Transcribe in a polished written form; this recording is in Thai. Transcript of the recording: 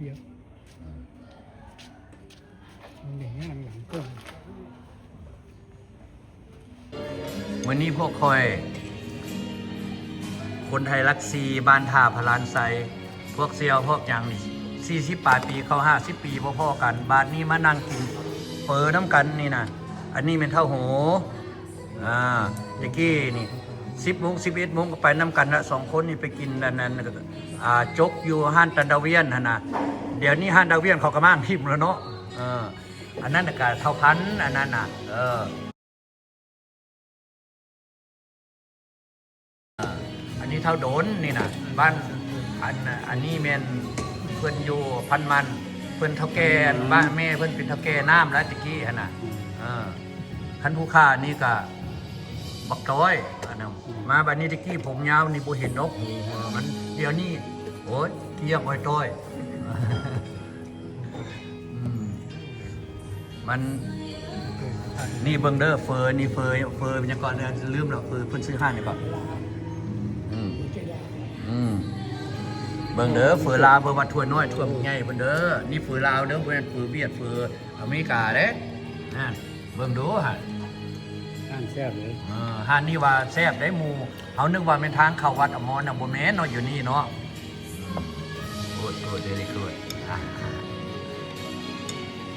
เยอะมันอย่างนี้หลังกล้อง วันนี้พวกคอย คนไทยรักซีบ้านท่าพลานไซพวกเซียวพวกอย่างนี่40 ปีเขา50 ปีพ่อๆกันบ้านนี้มานั่งกินเฟอน้ำกันนี่นะอันนี้เป็นเท่าโหตะกี้นี่10 โมง 11 โมงก็ไปน้ำกันละ2 คนนี่ไปกินนั้นจกอยู่ห้านตันดาเวียนนะเดี๋ยวนี้ห้านดาเวียนเขากระมั่งทิมแล้วเนาะอันนั้นก็เท่าพันอันนั้นน่ะอันนี้เท่าโดนนี่นะบ้านอันนี้เมนเพื่อนอยู่พันมันเพื่อนเท่าแก่บ้านแม่เพื่อนเป็นเท่าแก่น้ำแล้วตะกี้ฮะนะท่านผู้ข้านี่ก็บักต้อยมาบัดนี้ตะกี้ผมยาวนี่บ่เห็นนกมันเดี๋ยวนี้โอ้ยเกี้ยงอ้อยต้อยมันนี่เบิ่งเด้อเฟอร์นี่เฟอร์เป็นยังก่อนลืมแล้วเฟอร์เพิ่นซื้อห้างนี่ก่อนเบิ่งเด้อเฟอร์ลาวเบิ่งว่าทั่วน้อยทั่วใหญ่เบิ่งเด้อนี่เฟอร์ลาวเด้อเพิ่นเฟอร์เวียดเฟอร์อเมริกาเด้เบิ่งดูฮะห้านแซ่บเลยห้านนี่ว่าแซ่บได้หมู่เฮานึกว่าเป็นทางเข้าวัดอมรน่ะบ่แม่นเนาะอยู่นี่เนาะโคตรเดลิโคตร